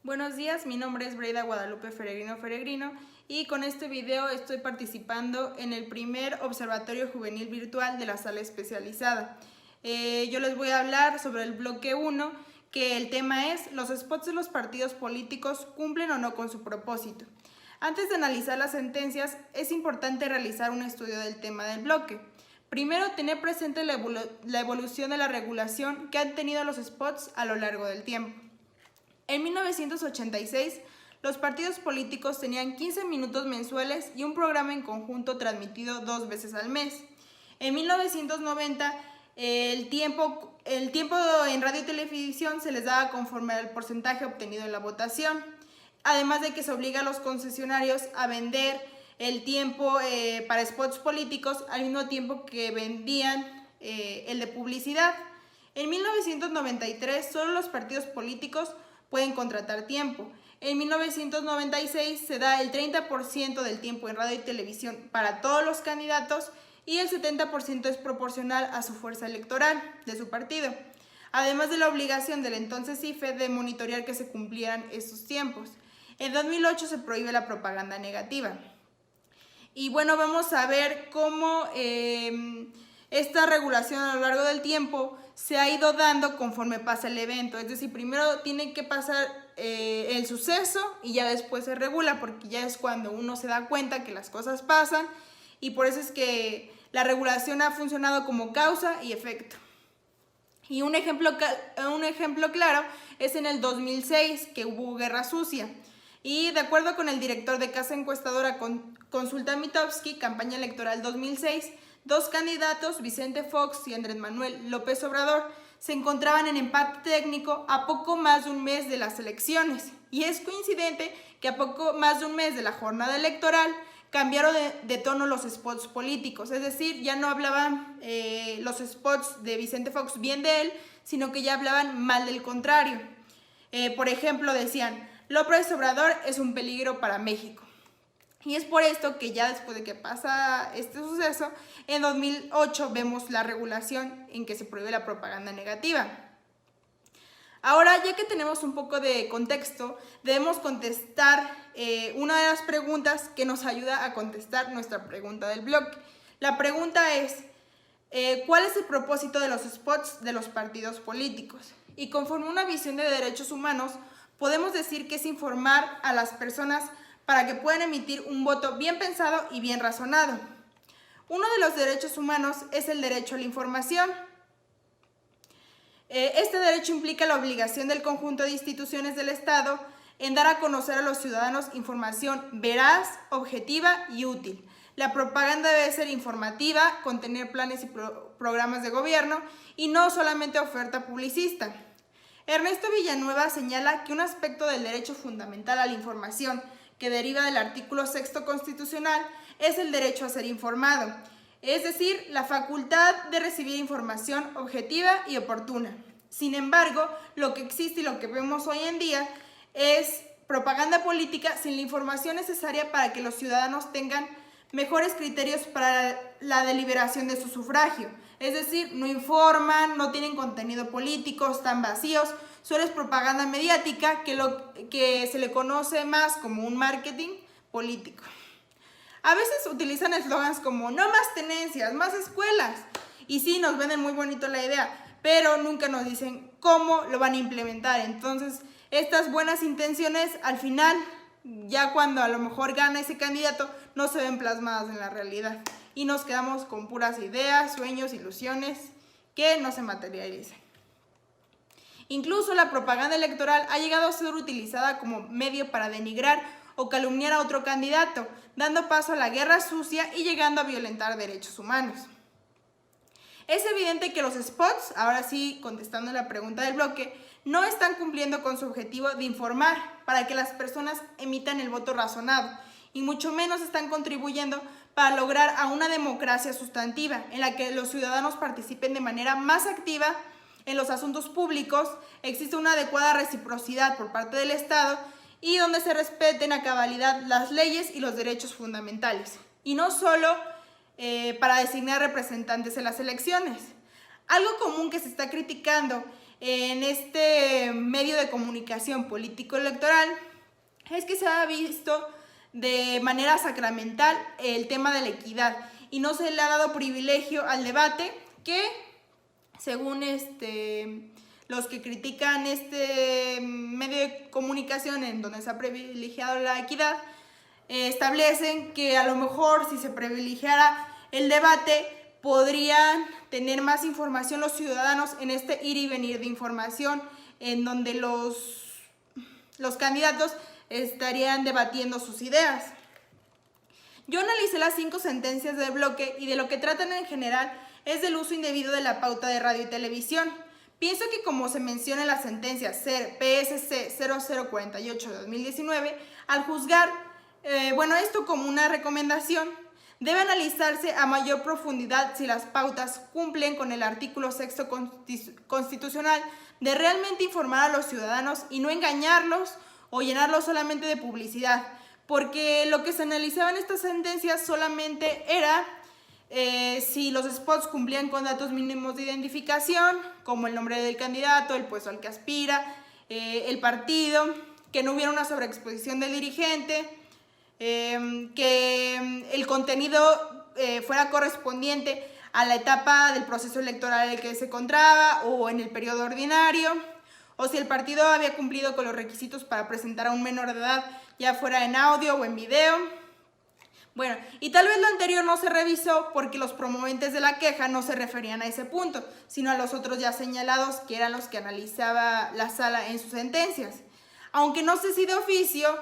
Buenos días, mi nombre es Breida Guadalupe Feregrino y con este video estoy participando en el primer Observatorio Juvenil Virtual de la Sala Especializada. Yo les voy a hablar sobre el bloque 1, que el tema es: ¿los spots de los partidos políticos cumplen o no con su propósito? Antes de analizar las sentencias, es importante realizar un estudio del tema del bloque. Primero, tener presente la evolución de la regulación que han tenido los spots a lo largo del tiempo. En 1986, los partidos políticos tenían 15 minutos mensuales y un programa en conjunto transmitido 2 veces al mes. En 1990, el tiempo en radio y televisión se les daba conforme al porcentaje obtenido en la votación, además de que se obliga a los concesionarios a vender el tiempo para spots políticos al mismo tiempo que vendían el de publicidad. En 1993, solo los partidos políticos pueden contratar tiempo. En 1996 se da el 30% del tiempo en radio y televisión para todos los candidatos y el 70% es proporcional a su fuerza electoral de su partido, además de la obligación del entonces IFE de monitorear que se cumplieran estos tiempos. En 2008 se prohíbe la propaganda negativa. Y bueno, vamos a ver cómo esta regulación a lo largo del tiempo se ha ido dando conforme pasa el evento. Es decir, primero tiene que pasar el suceso y ya después se regula, porque ya es cuando uno se da cuenta que las cosas pasan, y por eso es que la regulación ha funcionado como causa y efecto. Y un ejemplo claro es en el 2006, que hubo guerra sucia. Y de acuerdo con el director de Casa Encuestadora Consulta Mitofsky, campaña electoral 2006, dos candidatos, Vicente Fox y Andrés Manuel López Obrador, se encontraban en empate técnico a poco más de un mes de las elecciones. Y es coincidente que a poco más de un mes de la jornada electoral cambiaron de tono los spots políticos. Es decir, ya no hablaban los spots de Vicente Fox bien de él, sino que ya hablaban mal del contrario. Por ejemplo, decían: López Obrador es un peligro para México. Y es por esto que ya después de que pasa este suceso, en 2008 vemos la regulación en que se prohíbe la propaganda negativa. Ahora, ya que tenemos un poco de contexto, debemos contestar una de las preguntas que nos ayuda a contestar nuestra pregunta del blog. La pregunta es: ¿cuál es el propósito de los spots de los partidos políticos? Y conforme una visión de derechos humanos, podemos decir que es informar a las personas para que puedan emitir un voto bien pensado y bien razonado. Uno de los derechos humanos es el derecho a la información. Este derecho implica la obligación del conjunto de instituciones del Estado en dar a conocer a los ciudadanos información veraz, objetiva y útil. La propaganda debe ser informativa, contener planes y programas de gobierno y no solamente oferta publicista. Ernesto Villanueva señala que un aspecto del derecho fundamental a la información que deriva del artículo 6º constitucional es el derecho a ser informado, es decir, la facultad de recibir información objetiva y oportuna. Sin embargo, lo que existe y lo que vemos hoy en día es propaganda política sin la información necesaria para que los ciudadanos tengan mejores criterios para la deliberación de su sufragio. Es decir, no informan, no tienen contenido político, están vacíos. Solo es propaganda mediática, que se le conoce más como un marketing político. A veces utilizan eslogans como "no más tenencias, más escuelas", y sí, nos venden muy bonito la idea, pero nunca nos dicen cómo lo van a implementar. Entonces, estas buenas intenciones, al final, ya cuando a lo mejor gana ese candidato, no se ven plasmadas en la realidad y nos quedamos con puras ideas, sueños, ilusiones que no se materializan. Incluso la propaganda electoral ha llegado a ser utilizada como medio para denigrar o calumniar a otro candidato, dando paso a la guerra sucia y llegando a violentar derechos humanos. Es evidente que los spots, ahora sí contestando la pregunta del bloque, no están cumpliendo con su objetivo de informar para que las personas emitan el voto razonado, y mucho menos están contribuyendo para lograr a una democracia sustantiva en la que los ciudadanos participen de manera más activa en los asuntos públicos, existe una adecuada reciprocidad por parte del Estado y donde se respeten a cabalidad las leyes y los derechos fundamentales, y no solo para designar representantes en las elecciones. Algo común que se está criticando en este medio de comunicación político-electoral es que se ha visto de manera sacramental el tema de la equidad y no se le ha dado privilegio al debate que, según los que critican este medio de comunicación en donde se ha privilegiado la equidad, establecen que a lo mejor si se privilegiara el debate podrían tener más información los ciudadanos en este ir y venir de información en donde los candidatos estarían debatiendo sus ideas. Yo analicé las 5 sentencias del bloque y de lo que tratan en general es del uso indebido de la pauta de radio y televisión. Pienso que, como se menciona en la sentencia SER PSC 0048 de 2019, al juzgar esto como una recomendación, debe analizarse a mayor profundidad si las pautas cumplen con el artículo 6º constitucional de realmente informar a los ciudadanos y no engañarlos o llenarlos solamente de publicidad, porque lo que se analizaba en estas sentencias solamente era si los spots cumplían con datos mínimos de identificación, como el nombre del candidato, el puesto al que aspira, el partido, que no hubiera una sobreexposición del dirigente, que el contenido fuera correspondiente a la etapa del proceso electoral en el que se encontraba o en el periodo ordinario, o si el partido había cumplido con los requisitos para presentar a un menor de edad, ya fuera en audio o en video. Bueno, y tal vez lo anterior no se revisó porque los promoventes de la queja no se referían a ese punto, sino a los otros ya señalados, que eran los que analizaba la sala en sus sentencias. Aunque no sé si de oficio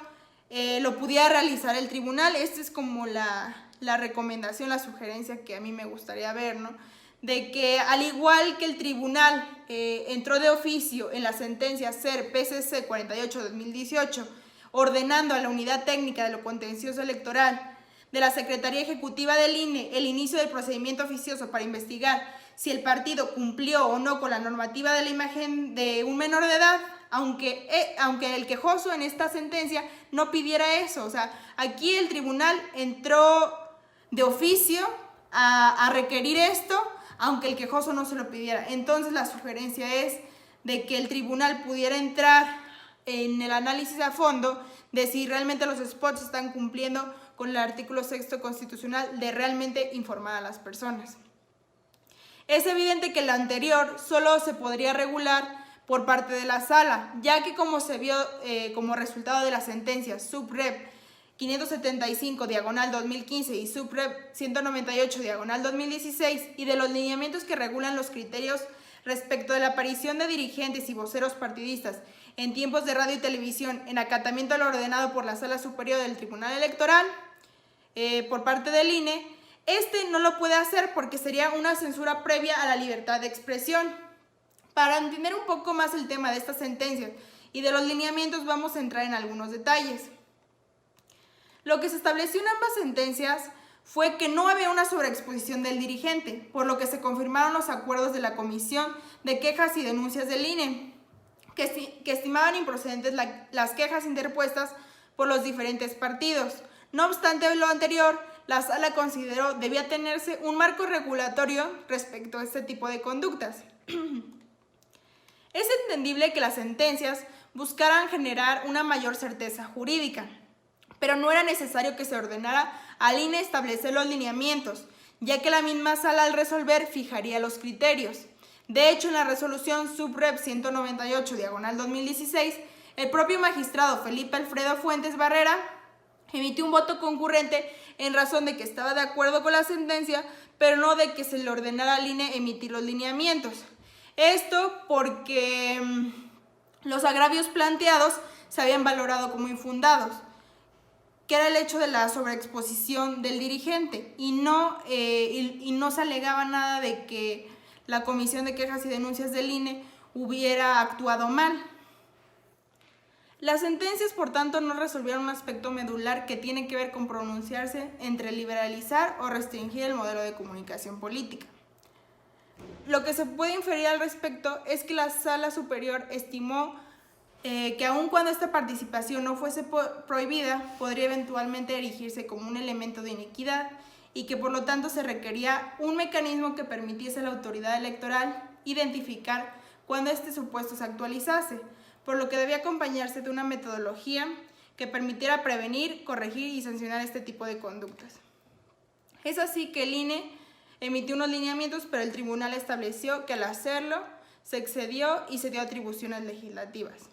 lo pudiera realizar el tribunal, esta es como la recomendación, la sugerencia que a mí me gustaría ver, ¿no? De que al igual que el tribunal entró de oficio en la sentencia SER PSC 48 de 2018, ordenando a la Unidad Técnica de lo Contencioso Electoral de la Secretaría Ejecutiva del INE el inicio del procedimiento oficioso para investigar si el partido cumplió o no con la normativa de la imagen de un menor de edad, aunque el quejoso en esta sentencia no pidiera eso. O sea, aquí el tribunal entró de oficio a requerir esto, aunque el quejoso no se lo pidiera. Entonces la sugerencia es de que el tribunal pudiera entrar en el análisis a fondo de si realmente los spots están cumpliendo con el artículo 6º constitucional de realmente informar a las personas. Es evidente que lo anterior solo se podría regular por parte de la sala, ya que, como se vio como resultado de las sentencias Subrep 575/2015 y Subrep 198/2016 y de los lineamientos que regulan los criterios respecto de la aparición de dirigentes y voceros partidistas en tiempos de radio y televisión en acatamiento a lo ordenado por la Sala Superior del Tribunal Electoral por parte del INE, no lo puede hacer porque sería una censura previa a la libertad de expresión. Para entender un poco más el tema de estas sentencias y de los lineamientos, vamos a entrar en algunos detalles. Lo que se estableció en ambas sentencias fue que no había una sobreexposición del dirigente, por lo que se confirmaron los acuerdos de la Comisión de Quejas y Denuncias del INE, que estimaban improcedentes las quejas interpuestas por los diferentes partidos. No obstante lo anterior, la sala consideró debía tenerse un marco regulatorio respecto a este tipo de conductas. Es entendible que las sentencias buscaran generar una mayor certeza jurídica, pero no era necesario que se ordenara al INE establecer los lineamientos, ya que la misma sala al resolver fijaría los criterios. De hecho, en la resolución Subrep 198/2016, el propio magistrado Felipe Alfredo Fuentes Barrera emitió un voto concurrente en razón de que estaba de acuerdo con la sentencia, pero no de que se le ordenara al INE emitir los lineamientos. Esto porque los agravios planteados se habían valorado como infundados, que era el hecho de la sobreexposición del dirigente, y no se alegaba nada de que la Comisión de Quejas y Denuncias del INE hubiera actuado mal. Las sentencias, por tanto, no resolvieron un aspecto medular que tiene que ver con pronunciarse entre liberalizar o restringir el modelo de comunicación política. Lo que se puede inferir al respecto es que la Sala Superior estimó que aun cuando esta participación no fuese prohibida, podría eventualmente erigirse como un elemento de inequidad y que por lo tanto se requería un mecanismo que permitiese a la autoridad electoral identificar cuando este supuesto se actualizase, por lo que debía acompañarse de una metodología que permitiera prevenir, corregir y sancionar este tipo de conductas. Es así que el INE emitió unos lineamientos, pero el tribunal estableció que al hacerlo se excedió y se dio atribuciones legislativas.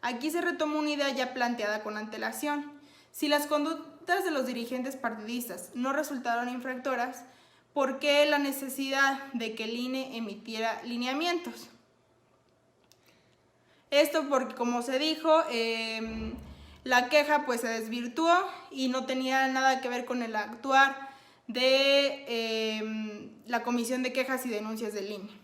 Aquí se retomó una idea ya planteada con antelación. Si las conductas de los dirigentes partidistas no resultaron infractoras, ¿por qué la necesidad de que el INE emitiera lineamientos? Esto porque, como se dijo, la queja pues se desvirtuó y no tenía nada que ver con el actuar de la Comisión de Quejas y Denuncias del INE.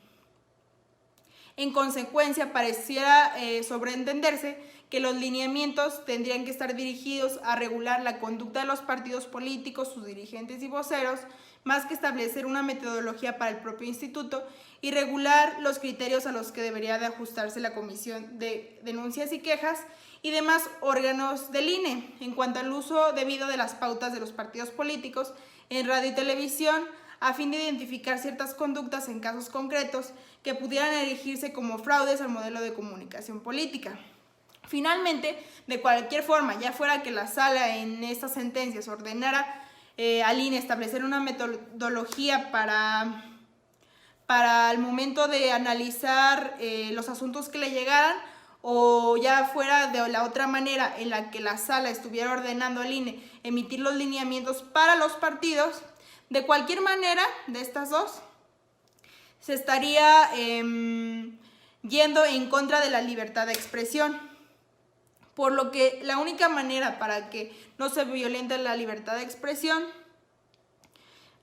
En consecuencia, pareciera sobreentenderse que los lineamientos tendrían que estar dirigidos a regular la conducta de los partidos políticos, sus dirigentes y voceros, más que establecer una metodología para el propio instituto y regular los criterios a los que debería de ajustarse la Comisión de Denuncias y Quejas y demás órganos del INE en cuanto al uso debido de las pautas de los partidos políticos en radio y televisión, a fin de identificar ciertas conductas en casos concretos que pudieran erigirse como fraudes al modelo de comunicación política. Finalmente, de cualquier forma, ya fuera que la sala en estas sentencias ordenara al INE establecer una metodología para el momento de analizar los asuntos que le llegaran, o ya fuera de la otra manera en la que la sala estuviera ordenando al INE emitir los lineamientos para los partidos, de cualquier manera, de estas dos, se estaría yendo en contra de la libertad de expresión. Por lo que la única manera para que no se violente la libertad de expresión,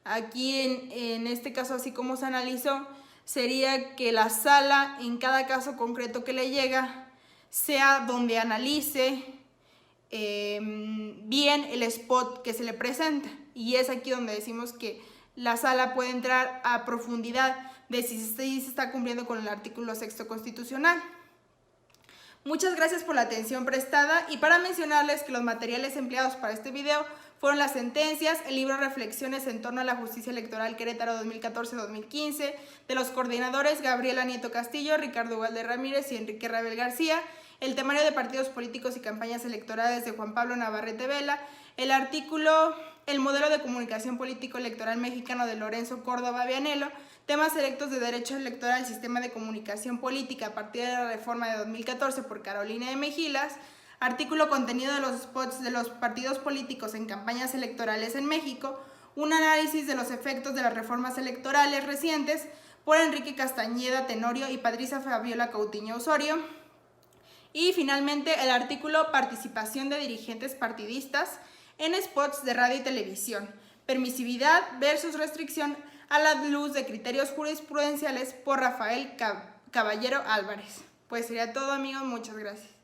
aquí en este caso, así como se analizó, sería que la sala, en cada caso concreto que le llega, sea donde analice bien el spot que se le presenta. Y es aquí donde decimos que la sala puede entrar a profundidad de si se está cumpliendo con el artículo 6º constitucional. Muchas gracias por la atención prestada, y para mencionarles que los materiales empleados para este video fueron las sentencias, el libro Reflexiones en torno a la justicia electoral Querétaro 2014-2015, de los coordinadores Gabriela Nieto Castillo, Ricardo Ugalde Ramírez y Enrique Rabel García, el temario de partidos políticos y campañas electorales de Juan Pablo Navarrete Vela, el artículo El modelo de comunicación político electoral mexicano de Lorenzo Córdoba Vianello, temas selectos de derecho electoral, sistema de comunicación política a partir de la reforma de 2014 por Carolina de Mejilas, artículo contenido de los spots de los partidos políticos en campañas electorales en México, un análisis de los efectos de las reformas electorales recientes por Enrique Castañeda Tenorio y Patricia Fabiola Coutinho Osorio, y finalmente el artículo Participación de dirigentes partidistas en spots de radio y televisión, permisividad versus restricción a la luz de criterios jurisprudenciales por Rafael Caballero Álvarez. Pues sería todo, amigos, muchas gracias.